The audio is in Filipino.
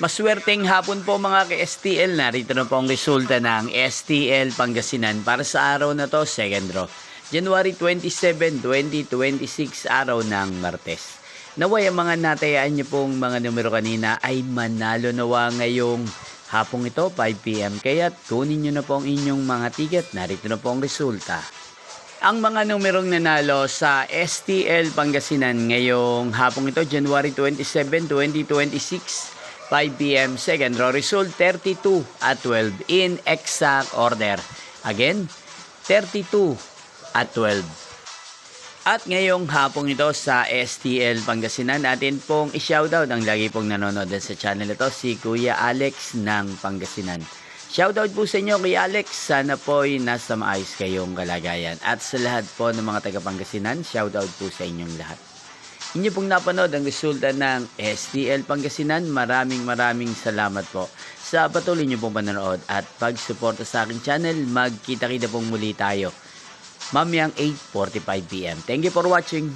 Maswerteng hapon po mga ka-STL. Narito na po ang resulta ng STL Pangasinan para sa araw na to, second draw. January 27, 2026, araw ng Martes. Naway ang mga natayaan niyo pong mga numero kanina ay manalo nawa ngayong hapong ito, 5 PM. Kaya kunin niyo na po ang inyong mga ticket. Narito na po ang resulta. Ang mga numerong nanalo sa STL Pangasinan ngayong hapong ito, January 27, 2026, 5 PM, second draw result 32 at 12 in exact order. Again, 32 at 12. At ngayong hapong ito sa STL Pangasinan, natin pong i-shoutout ang lagi pong nanonood sa channel ito, si Kuya Alex ng Pangasinan. Shoutout po sa inyo Kuya Alex, sana po'y nasa maayos kayong kalagayan. At sa lahat po ng mga taga Pangasinan, shoutout po sa inyong lahat. Inyo pong napanood ang resulta ng STL Pangasinan. Maraming salamat po sa patuloy nyo pong panonood at pagsuporta sa aking channel. Magkita-kita pong muli tayo mamayang 8:45 PM. Thank you for watching.